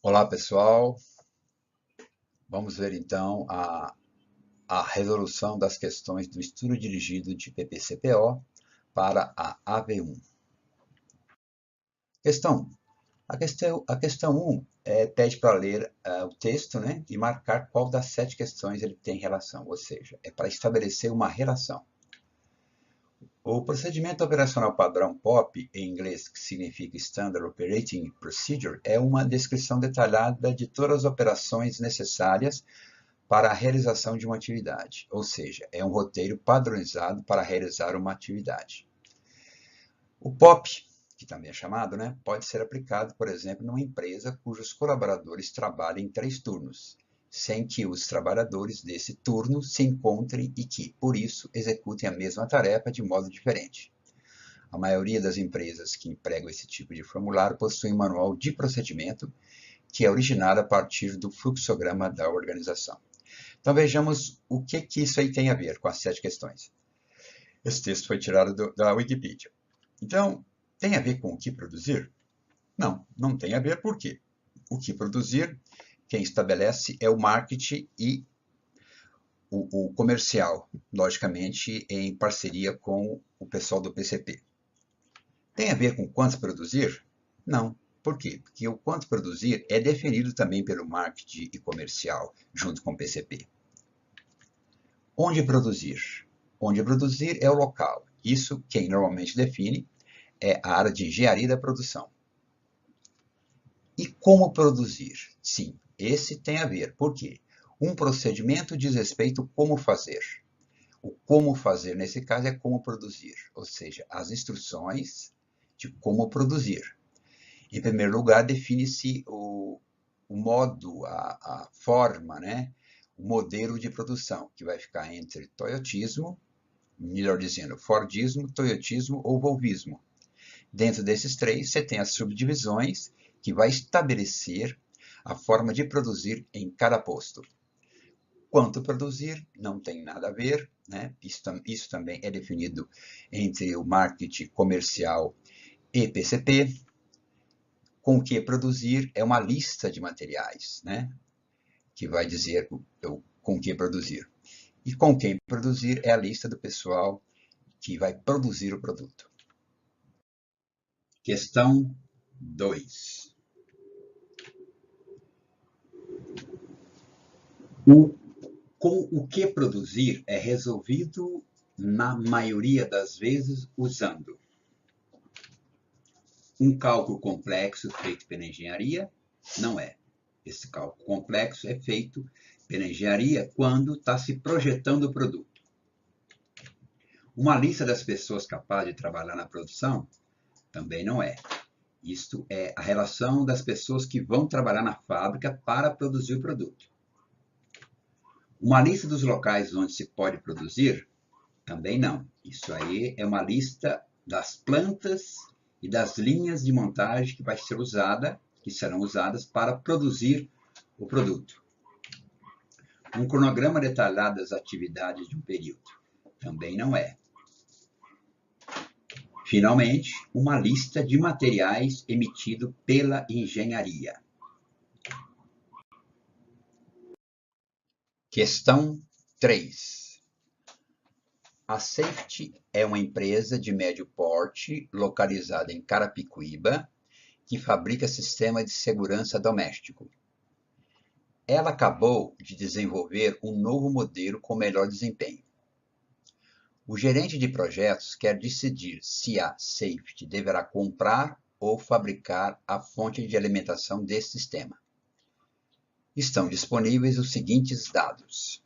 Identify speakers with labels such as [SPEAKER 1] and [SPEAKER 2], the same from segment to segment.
[SPEAKER 1] Olá, pessoal. Vamos ver então a resolução das questões do estudo dirigido de PPCPO para a AV1. Questão 1. A questão 1 pede para ler o texto, né, e marcar qual das 7 questões ele tem relação, ou seja, é para estabelecer uma relação. O procedimento operacional padrão POP, em inglês, que significa Standard Operating Procedure, é uma descrição detalhada de todas as operações necessárias para a realização de uma atividade, ou seja, é um roteiro padronizado para realizar uma atividade. O POP, que também é chamado, né, pode ser aplicado, por exemplo, numa empresa cujos colaboradores trabalhem em 3 turnos, sem que os trabalhadores desse turno se encontrem e que, por isso, executem a mesma tarefa de modo diferente. A maioria das empresas que empregam esse tipo de formulário possui um manual de procedimento que é originado a partir do fluxograma da organização. Então vejamos o que isso aí tem a ver com as 7 questões. Esse texto foi tirado da Wikipedia. Então, tem a ver com o que produzir? Não, não tem a ver. Por quê? O que produzir, quem estabelece é o marketing e o comercial, logicamente em parceria com o pessoal do PCP. Tem a ver com quanto produzir? Não. Por quê? Porque o quanto produzir é definido também pelo marketing e comercial, junto com o PCP. Onde produzir? Onde produzir é o local. Isso quem normalmente define é a área de engenharia da produção. E como produzir? Sim, esse tem a ver. Por quê? Um procedimento diz respeito a como fazer. O como fazer, nesse caso, é como produzir, ou seja, as instruções de como produzir. Em primeiro lugar, define-se o modo, a forma, né? O modelo de produção, que vai ficar entre toyotismo, melhor dizendo, Fordismo, Toyotismo ou Volvismo. Dentro desses 3, você tem as subdivisões, que vai estabelecer a forma de produzir em cada posto. Quanto produzir não tem nada a ver, né? Isso também é definido entre o marketing comercial e PCP. Com o que produzir é uma lista de materiais, né? Que vai dizer com o que produzir. E com quem produzir é a lista do pessoal que vai produzir o produto. Questão 2. Com o que produzir é resolvido, na maioria das vezes, usando um cálculo complexo feito pela engenharia? Não é. Esse cálculo complexo é feito pela engenharia quando está se projetando o produto. Uma lista das pessoas capazes de trabalhar na produção? Também não é. Isto é a relação das pessoas que vão trabalhar na fábrica para produzir o produto. Uma lista dos locais onde se pode produzir? Também não. Isso aí é uma lista das plantas e das linhas de montagem que vai ser usada, que serão usadas para produzir o produto. Um cronograma detalhado das atividades de um período? Também não é. Finalmente, uma lista de materiais emitido pela engenharia. Questão 3. A Safety é uma empresa de médio porte localizada em Carapicuíba que fabrica sistema de segurança doméstico. Ela acabou de desenvolver um novo modelo com melhor desempenho. O gerente de projetos quer decidir se a Safety deverá comprar ou fabricar a fonte de alimentação desse sistema. Estão disponíveis os seguintes dados.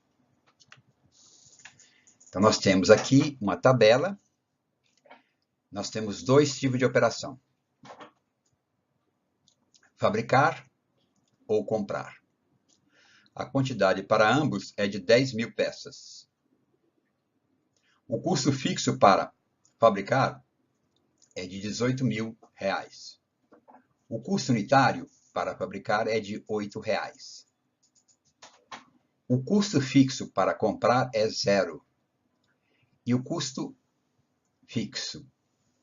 [SPEAKER 1] Então, nós temos aqui uma tabela. Nós temos 2 tipos de operação: fabricar ou comprar. A quantidade para ambos é de 10.000 peças. O custo fixo para fabricar é de R$18.000. O custo unitário para fabricar é de R$8. O custo fixo para comprar é 0. E o custo fixo,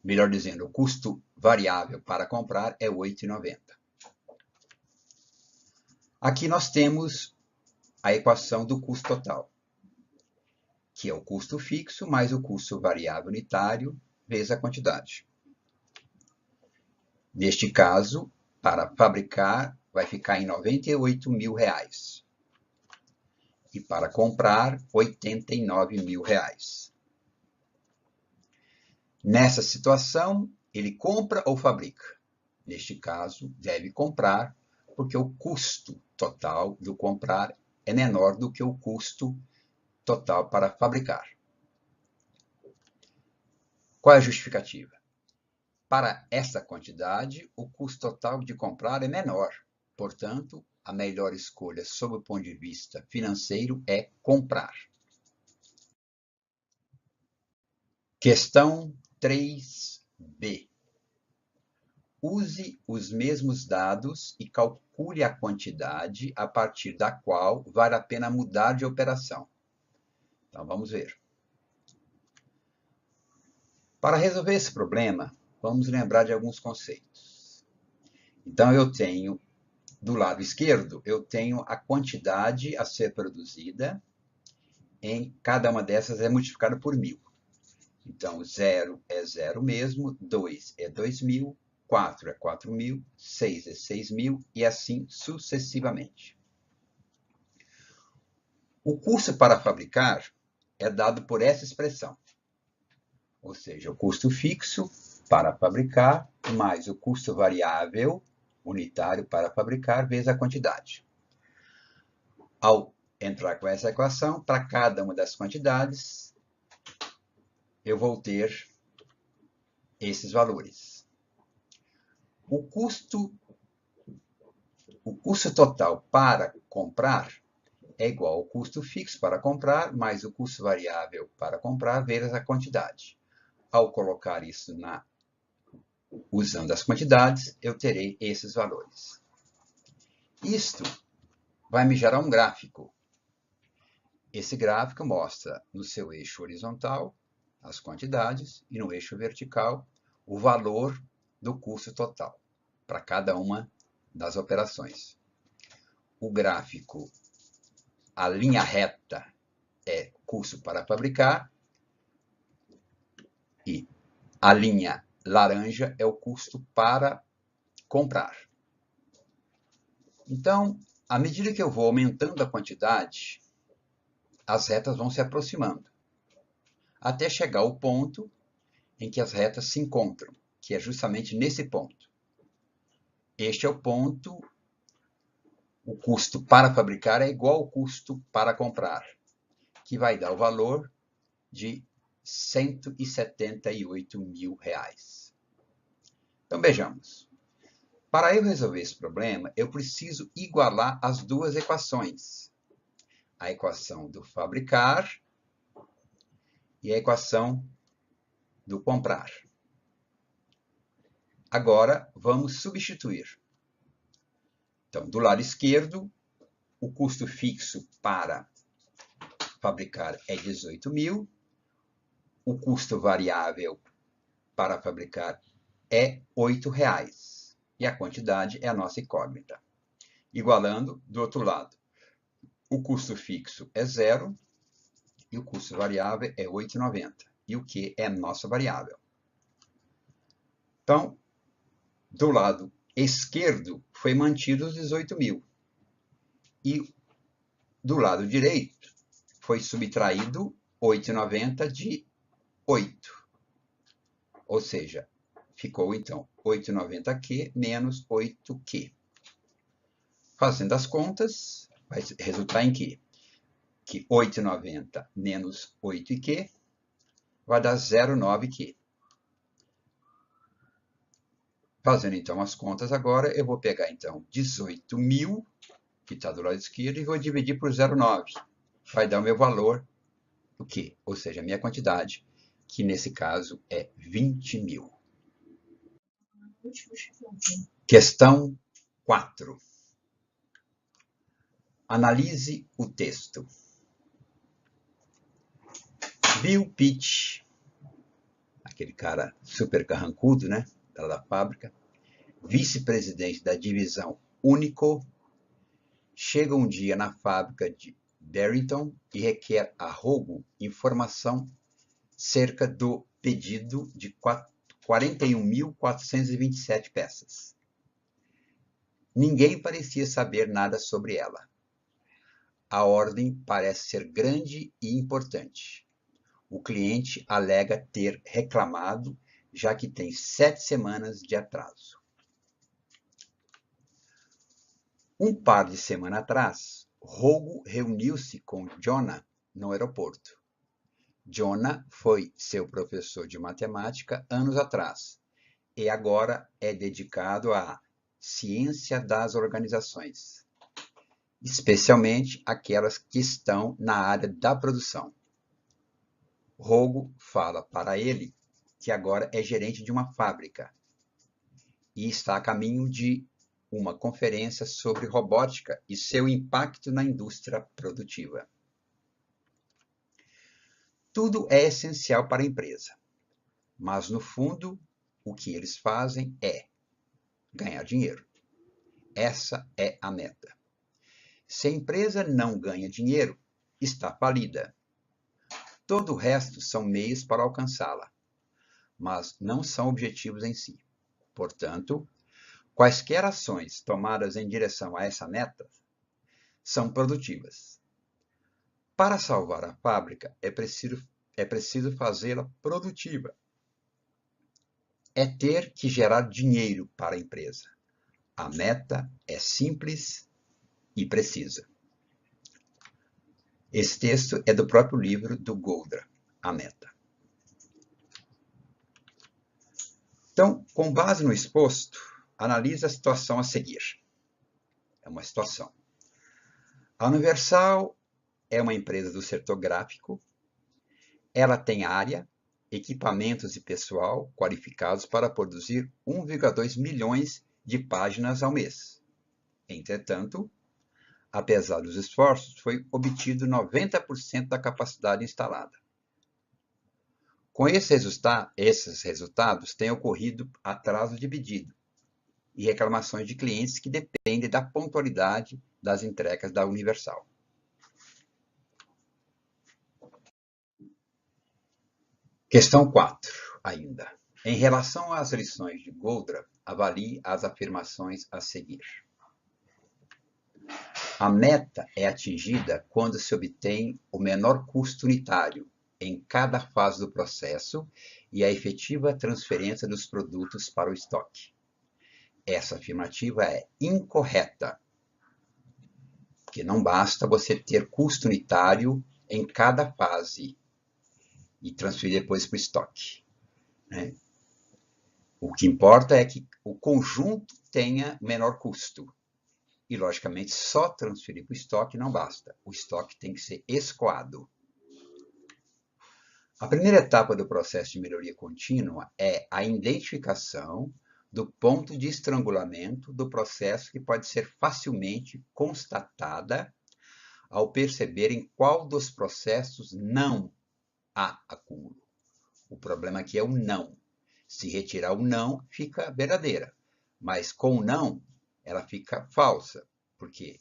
[SPEAKER 1] melhor dizendo, o custo variável para comprar é R$8,90. Aqui nós temos a equação do custo total, que é o custo fixo mais o custo variável unitário vezes a quantidade. Neste caso, para fabricar, vai ficar em R$ 98.000. E para comprar, R$ 89.000. Nessa situação, ele compra ou fabrica? Neste caso, deve comprar, porque o custo total do comprar é menor do que o custo total para fabricar. Qual é a justificativa? Para essa quantidade, o custo total de comprar é menor. Portanto, a melhor escolha sob o ponto de vista financeiro é comprar. Questão 3b. Use os mesmos dados e calcule a quantidade a partir da qual vale a pena mudar de operação. Então, vamos ver. Para resolver esse problema, vamos lembrar de alguns conceitos. Então, eu tenho, do lado esquerdo, eu tenho a quantidade a ser produzida, em cada uma dessas é multiplicada por 1.000. Então, 0 é 0 mesmo, 2 é 2.000, 4 é 4.000, 6 é 6.000 e assim sucessivamente. O custo para fabricar é dado por essa expressão, ou seja, o custo fixo para fabricar mais o custo variável unitário para fabricar vezes a quantidade. Ao entrar com essa equação, para cada uma das quantidades, eu vou ter esses valores. O custo total para comprar é igual ao custo fixo para comprar, mais o custo variável para comprar, vezes a quantidade. Ao colocar isso usando as quantidades, eu terei esses valores. Isto vai me gerar um gráfico. Esse gráfico mostra no seu eixo horizontal as quantidades e no eixo vertical o valor do custo total para cada uma das operações. O gráfico, a linha reta é custo para fabricar e a linha laranja é o custo para comprar. Então, à medida que eu vou aumentando a quantidade, as retas vão se aproximando, até chegar ao ponto em que as retas se encontram, que é justamente nesse ponto. Este é o ponto, o custo para fabricar é igual ao custo para comprar, que vai dar o valor de R$ 178.000. Então, vejamos. Para eu resolver esse problema, eu preciso igualar as duas equações. A equação do fabricar e a equação do comprar. Agora, vamos substituir. Então, do lado esquerdo, o custo fixo para fabricar é 18.000. O custo variável para fabricar é R$ 8,00. E a quantidade é a nossa incógnita. Igualando, do outro lado, o custo fixo é 0 e o custo variável é R$ 8,90. E o Q é a nossa variável. Então, do lado esquerdo foi mantido os 18.000. E do lado direito foi subtraído 8,90 de 8. Ou seja, ficou então 8,90Q menos 8Q. Fazendo as contas, vai resultar em quê? Que 8,90 menos 8Q vai dar 0,9Q. Fazendo então as contas agora, eu vou pegar então 18.000, que está do lado esquerdo, e vou dividir por 0,9. Vai dar o meu valor, o quê? Ou seja, a minha quantidade, que nesse caso é 20.000. Questão 4. Analise o texto. Bill Pitt, aquele cara super carrancudo, né, da fábrica, vice-presidente da divisão Único, chega um dia na fábrica de Barrington e requer a Rogo informação cerca do pedido de 41.427 peças. Ninguém parecia saber nada sobre ela. A ordem parece ser grande e importante. O cliente alega ter reclamado, já que tem 7 semanas de atraso. Um par de semanas atrás, Rogo reuniu-se com Jonah no aeroporto. Jonah foi seu professor de matemática anos atrás e agora é dedicado à ciência das organizações, especialmente aquelas que estão na área da produção. Rogo fala para ele que agora é gerente de uma fábrica e está a caminho de uma conferência sobre robótica e seu impacto na indústria produtiva. Tudo é essencial para a empresa, mas no fundo, o que eles fazem é ganhar dinheiro. Essa é a meta. Se a empresa não ganha dinheiro, está falida. Todo o resto são meios para alcançá-la, mas não são objetivos em si. Portanto, quaisquer ações tomadas em direção a essa meta são produtivas. Para salvar a fábrica, é preciso fazê-la produtiva. É ter que gerar dinheiro para a empresa. A meta é simples e precisa. Esse texto é do próprio livro do Goldratt, A Meta. Então, com base no exposto, analise a situação a seguir. É uma situação. A Universal é uma empresa do setor gráfico. Ela tem área, equipamentos e pessoal qualificados para produzir 1,2 milhões de páginas ao mês. Entretanto, apesar dos esforços, foi obtido 90% da capacidade instalada. Com esses resultados, tem ocorrido atraso de pedido e reclamações de clientes que dependem da pontualidade das entregas da Universal. Questão 4, ainda. Em relação às lições de Goldratt, avalie as afirmações a seguir. A meta é atingida quando se obtém o menor custo unitário em cada fase do processo e a efetiva transferência dos produtos para o estoque. Essa afirmativa é incorreta, porque não basta você ter custo unitário em cada fase e transferir depois para o estoque, né? O que importa é que o conjunto tenha menor custo. E, logicamente, só transferir para o estoque não basta. O estoque tem que ser escoado. A primeira etapa do processo de melhoria contínua é a identificação do ponto de estrangulamento do processo, que pode ser facilmente constatada ao perceber em qual dos processos não há acúmulo. O problema aqui é o não. Se retirar o não, fica verdadeira. Mas com o não, ela fica falsa, porque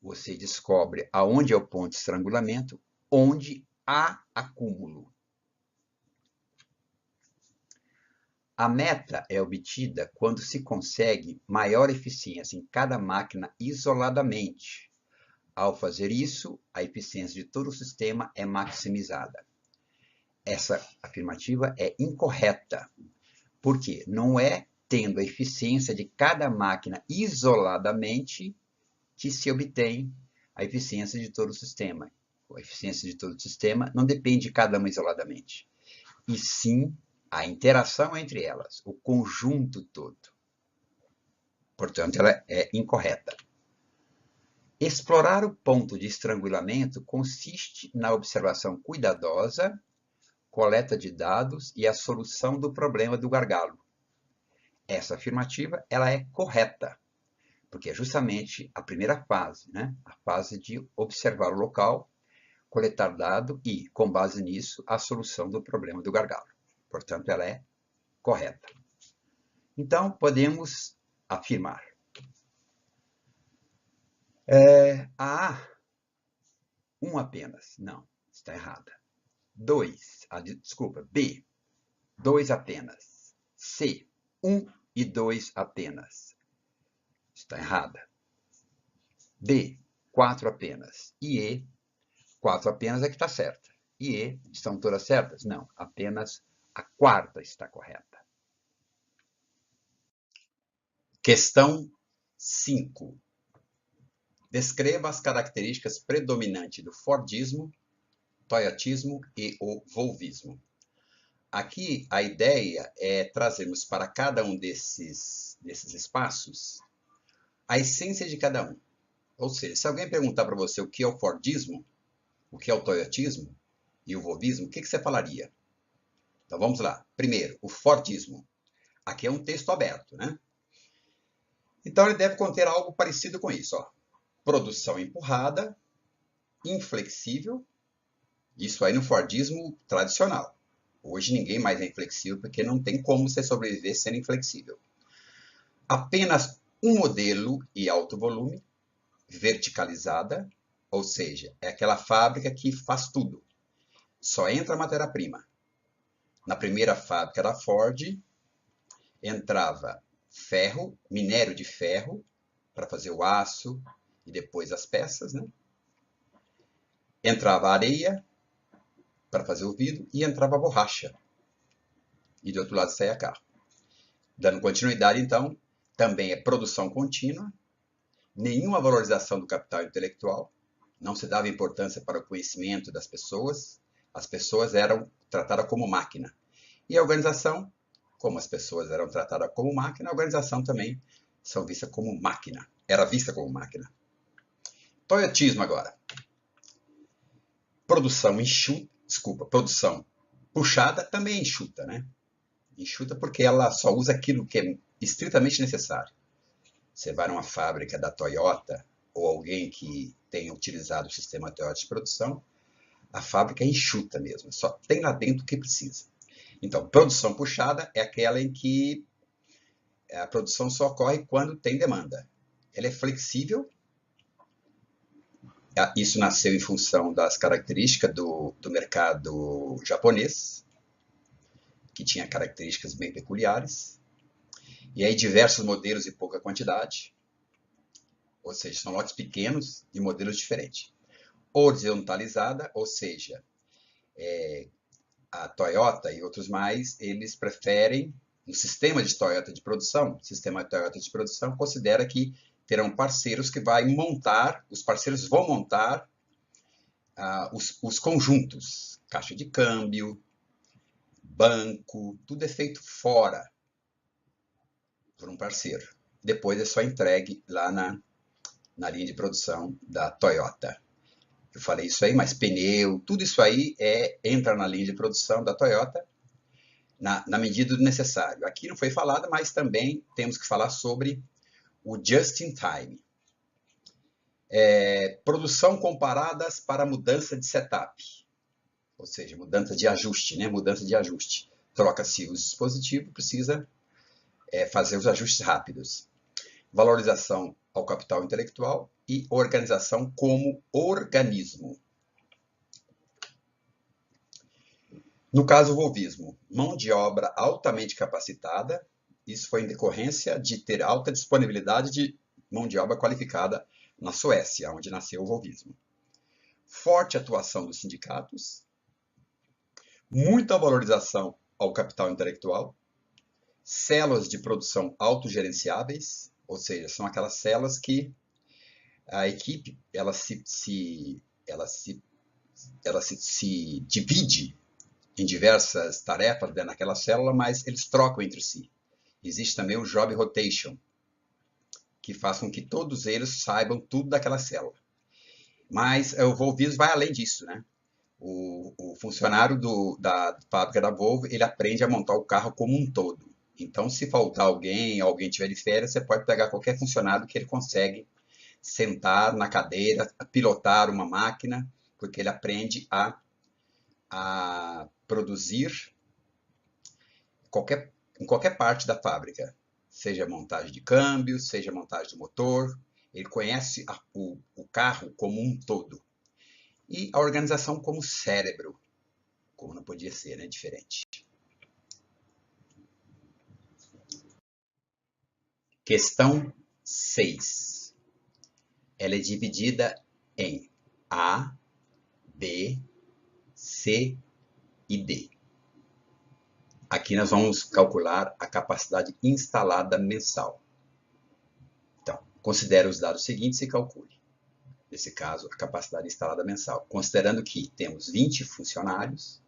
[SPEAKER 1] você descobre aonde é o ponto de estrangulamento, onde há acúmulo. A meta é obtida quando se consegue maior eficiência em cada máquina isoladamente. Ao fazer isso, a eficiência de todo o sistema é maximizada. Essa afirmativa é incorreta, porque não é tendo a eficiência de cada máquina isoladamente que se obtém a eficiência de todo o sistema. A eficiência de todo o sistema não depende de cada uma isoladamente, e sim a interação entre elas, o conjunto todo. Portanto, ela é incorreta. Explorar o ponto de estrangulamento consiste na observação cuidadosa, coleta de dados e a solução do problema do gargalo. Essa afirmativa ela é correta, porque é justamente a primeira fase, né? A fase de observar o local, coletar dado e, com base nisso, a solução do problema do gargalo. Portanto, ela é correta. Então, podemos afirmar. A, um apenas. Não, está errada. 2, desculpa, B, 2 apenas. C, 1 e 2 apenas. Está errada. D, 4 apenas. E E, 4 apenas é que está certa. E E, estão todas certas? Não, apenas a quarta está correta. Questão 5. Descreva as características predominantes do Fordismo, Toyotismo e o Volvismo. Aqui a ideia é trazermos para cada um desses espaços a essência de cada um. Ou seja, se alguém perguntar para você o que é o Fordismo, o que é o Toyotismo e o Volvismo, o que você falaria? Então vamos lá. Primeiro, o Fordismo. Aqui é um texto aberto, né? Então ele deve conter algo parecido com isso, ó. Produção empurrada, inflexível, isso aí no Fordismo tradicional. Hoje ninguém mais é inflexível porque não tem como você sobreviver sendo inflexível. Apenas um modelo e alto volume, verticalizada, ou seja, é aquela fábrica que faz tudo. Só entra a matéria-prima. Na primeira fábrica da Ford, entrava ferro, minério de ferro, para fazer o aço e depois as peças, né? Entrava areia para fazer o vidro e entrava a borracha. E do outro lado saía carro. Dando continuidade, então, também é produção contínua, nenhuma valorização do capital intelectual, não se dava importância para o conhecimento das pessoas, as pessoas eram tratadas como máquina. E a organização, como as pessoas eram tratadas como máquina, a organização também são vista como máquina, era vista como máquina. Toyotismo agora. Produção enxuta, produção puxada também é enxuta, né? Enxuta porque ela só usa aquilo que é estritamente necessário. Você vai numa fábrica da Toyota ou alguém que tenha utilizado o sistema Toyota de produção, a fábrica é enxuta mesmo, só tem lá dentro o que precisa. Então, produção puxada é aquela em que a produção só ocorre quando tem demanda. Ela é flexível, isso nasceu em função das características do mercado japonês, que tinha características bem peculiares, e aí diversos modelos e pouca quantidade, ou seja, são lotes pequenos de modelos diferentes. Horizontalizada, ou seja, a Toyota e outros mais, eles preferem, no sistema de Toyota de produção, considera que terão parceiros que vai montar, os parceiros vão montar os conjuntos, caixa de câmbio, banco, tudo é feito fora por um parceiro. Depois é só entregue lá na linha de produção da Toyota. Eu falei isso aí, mas pneu, tudo isso aí entra na linha de produção da Toyota na medida do necessário. Aqui não foi falado, mas também temos que falar sobre o just in time. Produção comparadas para mudança de setup, ou seja, mudança de ajuste, né? Mudança de ajuste. Troca-se o dispositivo, precisa fazer os ajustes rápidos. Valorização ao capital intelectual e organização como organismo. No caso, o volvismo, mão de obra altamente capacitada, isso foi em decorrência de ter alta disponibilidade de mão de obra qualificada na Suécia, onde nasceu o volvismo. Forte atuação dos sindicatos, muita valorização ao capital intelectual, células de produção autogerenciáveis, ou seja, são aquelas células que a equipe ela se divide em diversas tarefas dentro daquela célula, mas eles trocam entre si. Existe também o job rotation, que faz com que todos eles saibam tudo daquela célula. Mas o Volvismo vai além disso, né? O funcionário da fábrica da Volvo, ele aprende a montar o carro como um todo. Então, se faltar alguém tiver de férias, você pode pegar qualquer funcionário que ele consegue sentar na cadeira, pilotar uma máquina, porque ele aprende a produzir em qualquer parte da fábrica, seja montagem de câmbio, seja montagem do motor, ele conhece carro como um todo. E a organização como cérebro, como não podia ser, né? Diferente. Questão 6. Ela é dividida em A, B, C e D. Aqui nós vamos calcular a capacidade instalada mensal. Então, considere os dados seguintes e calcule. Nesse caso, a capacidade instalada mensal. Considerando que temos 20 funcionários,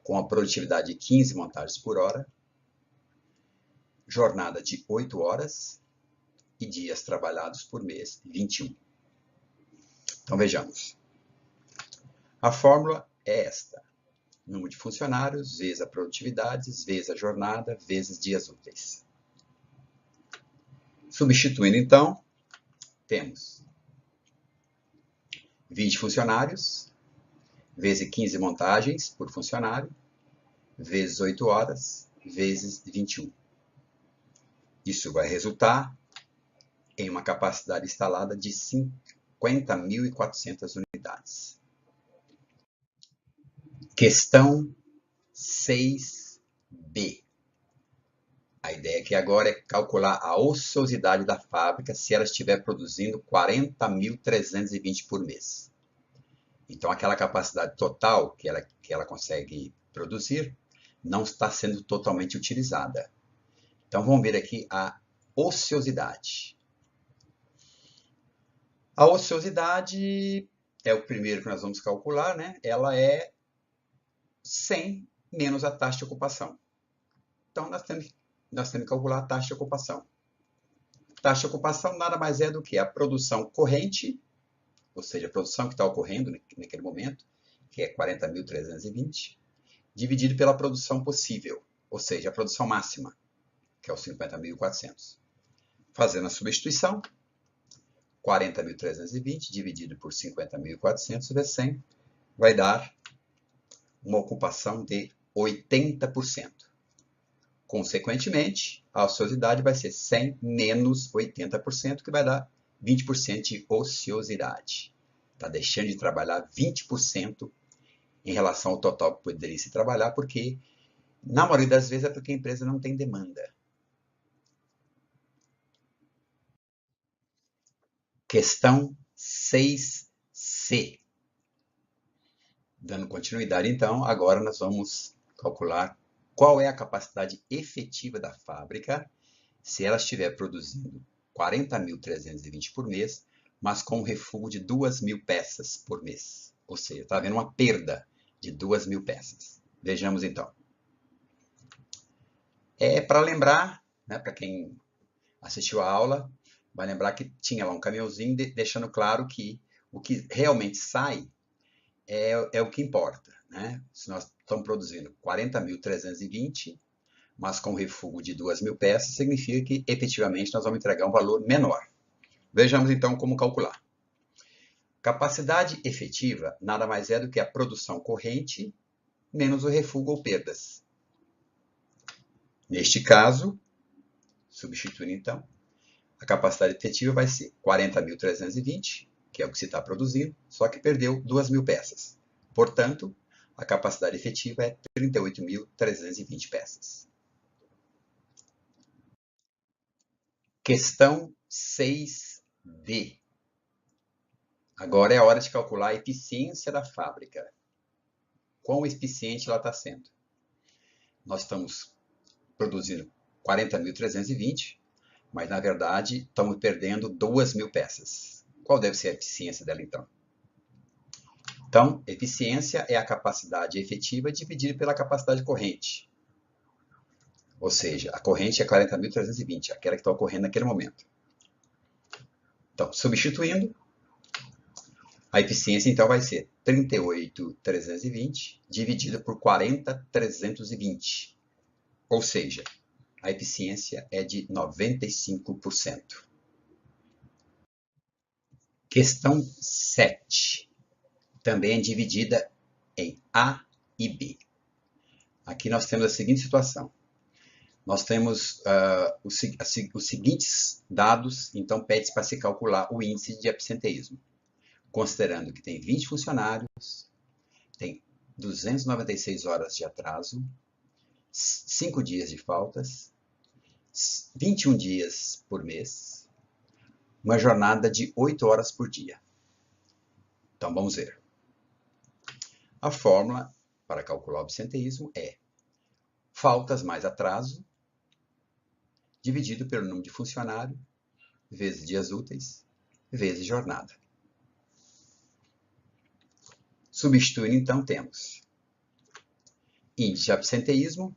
[SPEAKER 1] com a produtividade de 15 montagens por hora, jornada de 8 horas e dias trabalhados por mês, 21. Então, vejamos. A fórmula é esta. Número de funcionários, vezes a produtividade, vezes a jornada, vezes dias úteis. Substituindo, então, temos 20 funcionários, vezes 15 montagens por funcionário, vezes 8 horas, vezes 21. Isso vai resultar em uma capacidade instalada de 50.400 unidades. Questão 6b. A ideia aqui agora é calcular a ociosidade da fábrica se ela estiver produzindo 40.320 por mês. Então, aquela capacidade total que ela consegue produzir não está sendo totalmente utilizada. Então, vamos ver aqui a ociosidade. A ociosidade é o primeiro que nós vamos calcular, né? Ela é 100 menos a taxa de ocupação. Então, nós temos que calcular a taxa de ocupação. Taxa de ocupação nada mais é do que a produção corrente, ou seja, a produção que está ocorrendo naquele momento, que é 40.320, dividido pela produção possível, ou seja, a produção máxima, que é os 50.400. Fazendo a substituição, 40.320 dividido por 50.400 vezes 100 vai dar uma ocupação de 80%. Consequentemente, a ociosidade vai ser 100 menos 80%, que vai dar 20% de ociosidade. Está deixando de trabalhar 20% em relação ao total que poderia se trabalhar, porque, na maioria das vezes, é porque a empresa não tem demanda. Questão 6c. Dando continuidade, então, agora nós vamos calcular qual é a capacidade efetiva da fábrica se ela estiver produzindo 40.320 por mês, mas com um refúgio de 2.000 peças por mês. Ou seja, está havendo uma perda de 2.000 peças. Vejamos, então. Para lembrar, né, para quem assistiu a aula, vai lembrar que tinha lá um caminhãozinho deixando claro que o que realmente sai é o que importa, né? Se nós estamos produzindo 40.320, mas com refúgio de 2.000 peças, significa que efetivamente nós vamos entregar um valor menor. Vejamos então como calcular. Capacidade efetiva nada mais é do que a produção corrente menos o refúgio ou perdas. Neste caso, substituindo então, a capacidade efetiva vai ser 40.320, que é o que se está produzindo, só que perdeu 2.000 peças. Portanto, a capacidade efetiva é 38.320 peças. Questão 6d. Agora é a hora de calcular a eficiência da fábrica. Quão eficiente ela está sendo? Nós estamos produzindo 40.320, mas na verdade estamos perdendo 2.000 peças. Qual deve ser a eficiência dela então? Então, eficiência é a capacidade efetiva dividida pela capacidade corrente. Ou seja, a corrente é 40.320, aquela que está ocorrendo naquele momento. Então, substituindo, a eficiência então vai ser 38.320 dividido por 40.320. Ou seja, a eficiência é de 95%. Questão 7. Também é dividida em A e B. Aqui nós temos a seguinte situação. Nós temos os seguintes dados, então pede-se para se calcular o índice de absenteísmo. considerando que tem 20 funcionários, tem 296 horas de atraso, 5 dias de faltas, 21 dias por mês, uma jornada de 8 horas por dia. Então, vamos ver. A fórmula para calcular o absenteísmo é faltas mais atraso, dividido pelo número de funcionário, vezes dias úteis, vezes jornada. Substituindo, então, temos índice de absenteísmo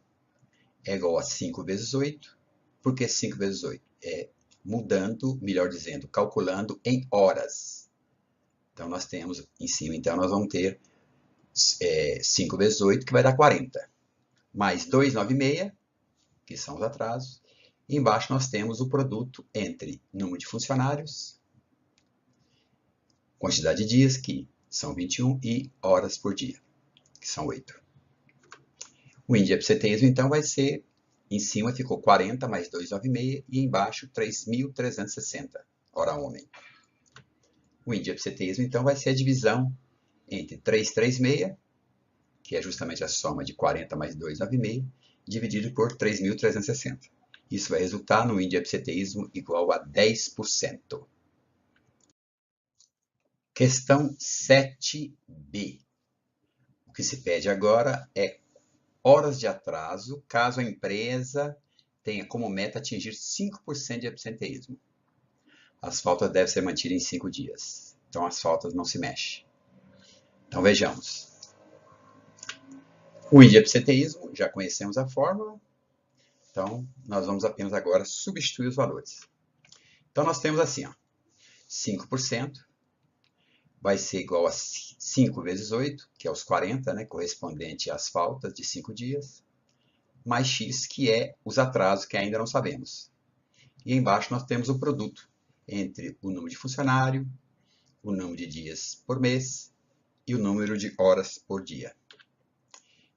[SPEAKER 1] é igual a 5 vezes 8. Por que 5 vezes 8? É mudando, melhor dizendo, calculando em horas. Então, nós temos em cima, então, nós vamos ter 5 vezes 8, que vai dar 40. Mais 296, que são os atrasos. E embaixo nós temos o produto entre número de funcionários, quantidade de dias, que são 21, e horas por dia, que são 8. O índice de absenteísmo, então, vai ser, em cima ficou 40 mais 296 e embaixo 3.360, hora homem. O índice de absenteísmo, então, vai ser a divisão entre 336, que é justamente a soma de 40 mais 296, dividido por 3.360. Isso vai resultar no índice de absenteísmo igual a 10%. Questão 7b. O que se pede agora é horas de atraso, caso a empresa tenha como meta atingir 5% de absenteísmo. As faltas devem ser mantidas em 5 dias. Então, as faltas não se mexem. Então, vejamos. O índice de absenteísmo, já conhecemos a fórmula. Então, nós vamos apenas agora substituir os valores. Então, nós temos assim, ó, 5% vai ser igual a 5 vezes 8, que é os 40, né, correspondente às faltas de 5 dias, mais x, que é os atrasos que ainda não sabemos. E embaixo nós temos o produto entre o número de funcionário, o número de dias por mês e o número de horas por dia.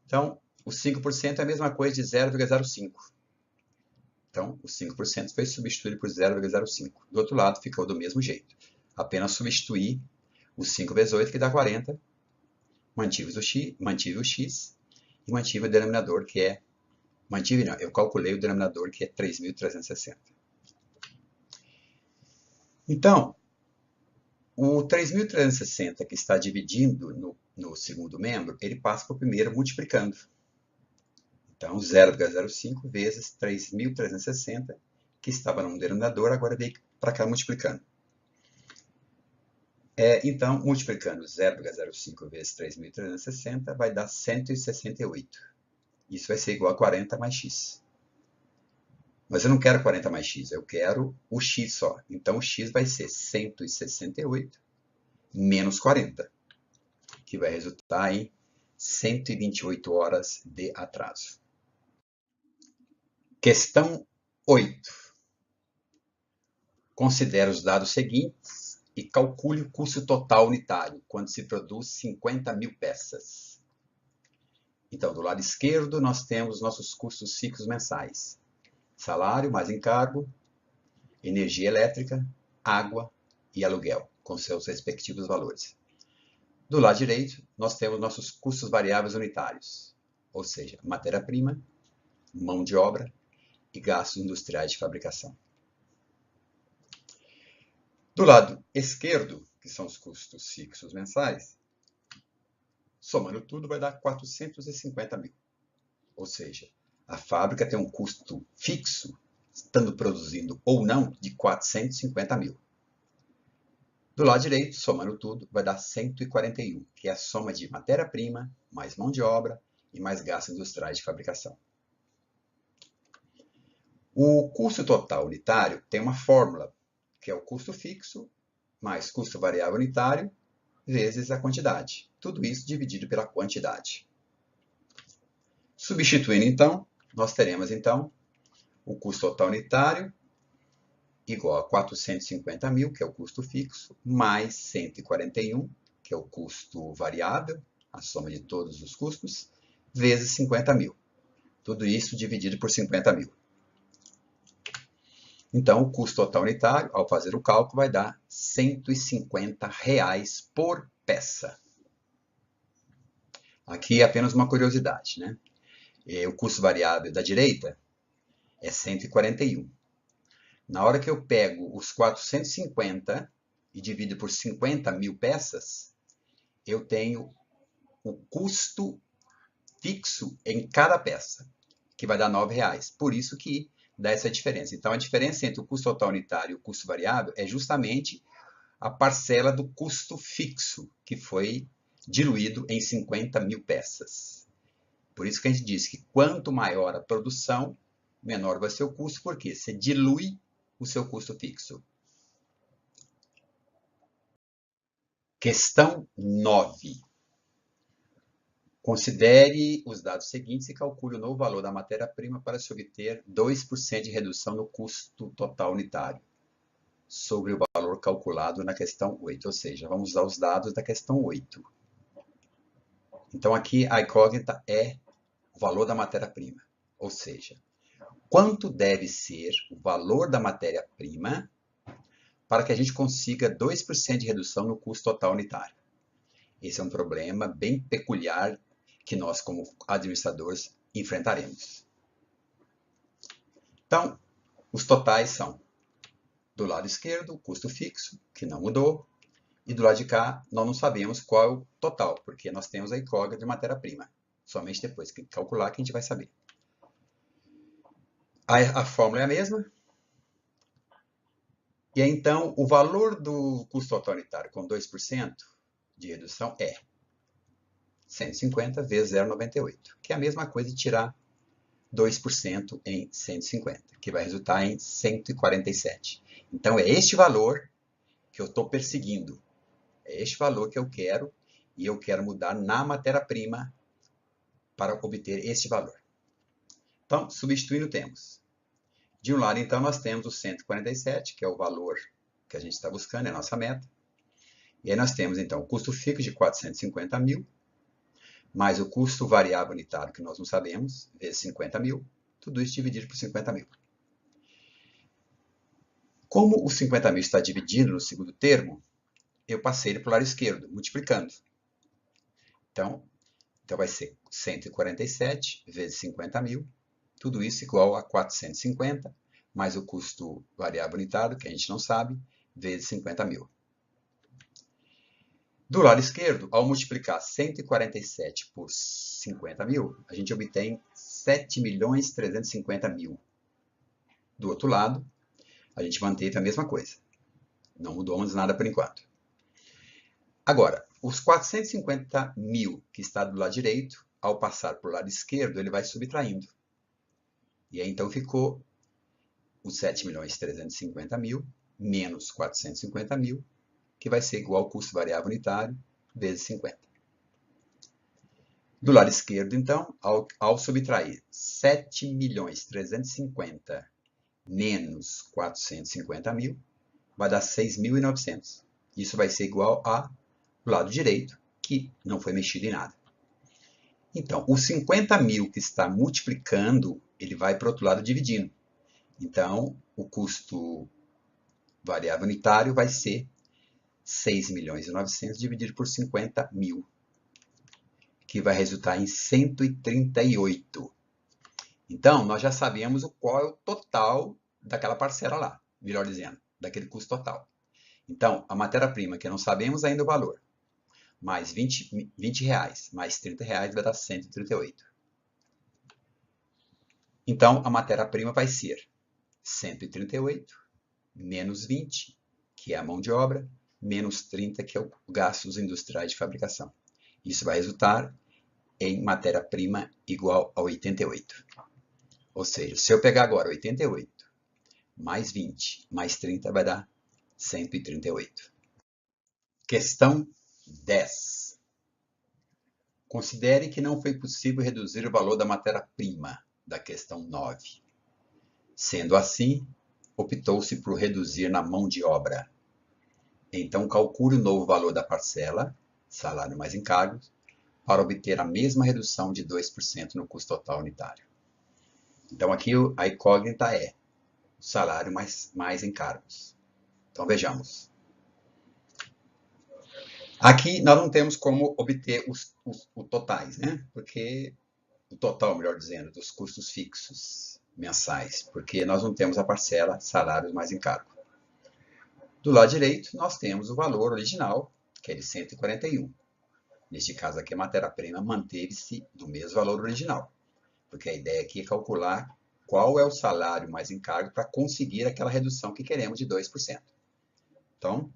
[SPEAKER 1] Então, o 5% é a mesma coisa de 0,05. Então, o 5% foi substituído por 0,05. Do outro lado, ficou do mesmo jeito. Apenas substituir o 5 vezes 8, que dá 40. Mantive o x e mantive o denominador, que é... Mantive não, eu calculei o denominador, que é 3.360. Então, o 3.360 que está dividindo no segundo membro, ele passa para o primeiro multiplicando. Então, 0,05 vezes 3.360, que estava no denominador, agora veio para cá multiplicando. Então, multiplicando 0,05 vezes 3.360, vai dar 168. Isso vai ser igual a 40 mais x. Mas eu não quero 40 mais x, eu quero o x só. Então, o x vai ser 168 menos 40, que vai resultar em 128 horas de atraso. Questão 8. Considere os dados seguintes e calcule o custo total unitário quando se produz 50.000 peças. Então, do lado esquerdo, nós temos nossos custos fixos mensais. Salário mais encargo, energia elétrica, água e aluguel, com seus respectivos valores. Do lado direito, nós temos nossos custos variáveis unitários, ou seja, matéria-prima, mão de obra e gastos industriais de fabricação. Do lado esquerdo, que são os custos fixos mensais, somando tudo vai dar 450.000. Ou seja, a fábrica tem um custo fixo, estando produzindo ou não, de 450.000. Do lado direito, somando tudo, vai dar 141, que é a soma de matéria-prima, mais mão de obra e mais gastos industriais de fabricação. O custo total unitário tem uma fórmula, que é o custo fixo mais custo variável unitário vezes a quantidade. Tudo isso dividido pela quantidade. Substituindo, então, nós teremos, então, o custo total unitário igual a 450.000, que é o custo fixo, mais 141, que é o custo variável, a soma de todos os custos, vezes 50.000. Tudo isso dividido por 50.000. Então, o custo total unitário, ao fazer o cálculo, vai dar R$ 150 por peça. Aqui é apenas uma curiosidade, né? O custo variável da direita é 141. Na hora que eu pego os 450 e divido por 50 mil peças, eu tenho o custo fixo em cada peça, que vai dar R$ 9,00. Por isso que dá essa diferença. Então, a diferença entre o custo total unitário e o custo variável é justamente a parcela do custo fixo, que foi diluído em 50 mil peças. Por isso que a gente diz que quanto maior a produção, menor vai ser o custo, porque você dilui o seu custo fixo. Questão 9. Considere os dados seguintes e calcule o novo valor da matéria-prima para se obter 2% de redução no custo total unitário sobre o valor calculado na questão 8. Ou seja, vamos usar os dados da questão 8. Então, aqui a incógnita é o valor da matéria-prima. Ou seja, quanto deve ser o valor da matéria-prima para que a gente consiga 2% de redução no custo total unitário. Esse é um problema bem peculiar que nós, como administradores, enfrentaremos. Então, os totais são, do lado esquerdo, o custo fixo, que não mudou, e do lado de cá, nós não sabemos qual é o total, porque nós temos a incógnita de matéria-prima. Somente depois que calcular que a gente vai saber. A fórmula é a mesma. E aí, então, o valor do custo total unitário com 2% de redução é 150 vezes 0,98, que é a mesma coisa de tirar 2% em 150, que vai resultar em 147. Então, é este valor que eu estou perseguindo. É este valor que eu quero, e eu quero mudar na matéria-prima para obter este valor. Então, substituindo, temos. De um lado, então, nós temos o 147, que é o valor que a gente está buscando, é a nossa meta. E aí nós temos, então, o custo fixo de 450 mil, mais o custo variável unitário, que nós não sabemos, vezes 50 mil, tudo isso dividido por 50 mil. Como o 50 mil está dividido no segundo termo, eu passei ele para o lado esquerdo, multiplicando. Então vai ser 147 vezes 50 mil, tudo isso igual a 450, mais o custo variável unitário, que a gente não sabe, vezes 50 mil. Do lado esquerdo, ao multiplicar 147 por 50 mil, a gente obtém 7.350.000. Do outro lado, a gente manteve a mesma coisa. Não mudou nada por enquanto. Agora, os 450 mil que está do lado direito, ao passar para o lado esquerdo, ele vai subtraindo. E aí, então, ficou os 7.350.000 menos 450 mil, que vai ser igual ao custo variável unitário, vezes 50. Do lado esquerdo, então, ao subtrair 7.350.000 menos 450 mil, vai dar 6.900. Isso vai ser igual ao lado direito, que não foi mexido em nada. Então, os 50 mil que está multiplicando, ele vai para o outro lado dividindo. Então, o custo variável unitário vai ser 6.900.000 dividido por 50 mil, que vai resultar em 138. Então, nós já sabemos qual é o total daquela parcela lá, melhor dizendo, daquele custo total. Então, a matéria-prima, que não sabemos ainda o valor, mais 20 reais, mais 30 reais vai dar 138. Então, a matéria-prima vai ser 138 menos 20, que é a mão de obra, menos 30, que é o gastos industriais de fabricação. Isso vai resultar em matéria-prima igual a 88. Ou seja, se eu pegar agora 88 mais 20 mais 30 vai dar 138. Questão 10. Considere que não foi possível reduzir o valor da matéria-prima da questão 9. Sendo assim, optou-se por reduzir na mão de obra. Então, calcule o novo valor da parcela, salário mais encargos, para obter a mesma redução de 2% no custo total unitário. Então, aqui a incógnita é salário mais encargos. Então, vejamos. Aqui nós não temos como obter os totais, né? Porque o total, melhor dizendo, dos custos fixos mensais, porque nós não temos a parcela salários mais encargo. Do lado direito, nós temos o valor original, que é de 141. Neste caso aqui, a matéria-prima manteve-se no mesmo valor original, porque a ideia aqui é calcular qual é o salário mais encargo para conseguir aquela redução que queremos de 2%. Então,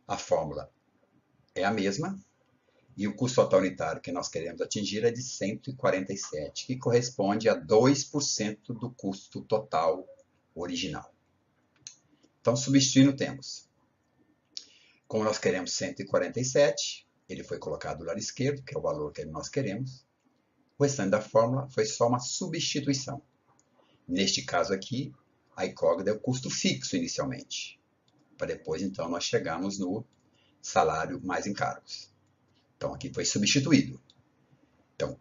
[SPEAKER 1] a fórmula é a mesma, e o custo total unitário que nós queremos atingir é de 147, que corresponde a 2% do custo total original. Então, substituindo, temos, como nós queremos 147, ele foi colocado do lado esquerdo, que é o valor que nós queremos. O restante da fórmula foi só uma substituição. Neste caso aqui, a incógnita é o custo fixo inicialmente, para depois, então, nós chegarmos no salário mais encargos. Então, aqui foi substituído. Então,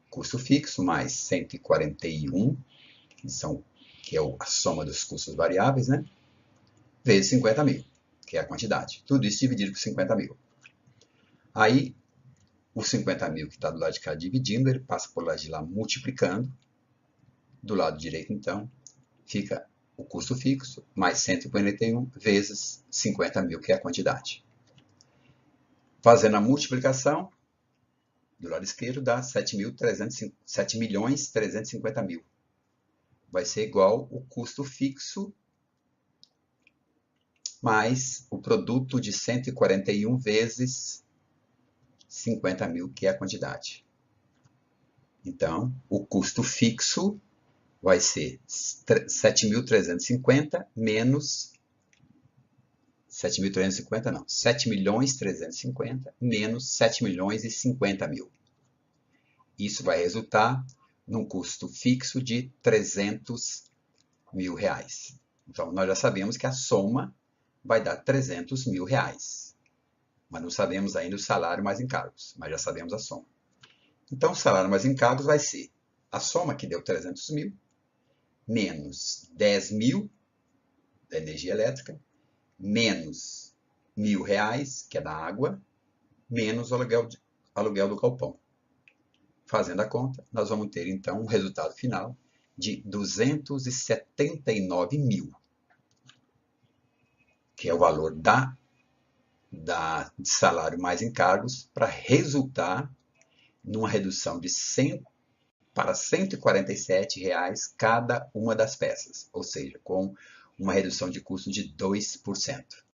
[SPEAKER 1] custo fixo mais 141, que é a soma dos custos variáveis, né? Vezes 50 mil, que é a quantidade. Tudo isso dividido por 50 mil. Aí, os 50 mil que está do lado de cá dividindo, ele passa por lado de lá multiplicando. Do lado direito, então, fica o custo fixo mais 141 vezes 50 mil, que é a quantidade. Fazendo a multiplicação, do lado esquerdo dá 7.350.000. Vai ser igual o custo fixo mais o produto de 141 vezes 50 mil, que é a quantidade. Então, o custo fixo vai ser 7.350 menos 7.350 não, 7.350 menos 7.050.000. Isso vai resultar num custo fixo de 300 mil reais. Então, nós já sabemos que a soma vai dar 300 mil reais. Mas não sabemos ainda o salário mais encargos, mas já sabemos a soma. Então, o salário mais encargos vai ser a soma que deu 300 mil, menos 10 mil da energia elétrica, menos R$ 1.000, que é da água, menos o aluguel do galpão. Fazendo a conta, nós vamos ter, então, um resultado final de 279 mil, que é o valor de salário mais encargos, para resultar numa redução de 100 para R$ 147 cada uma das peças, ou seja, com uma redução de custo de 2%.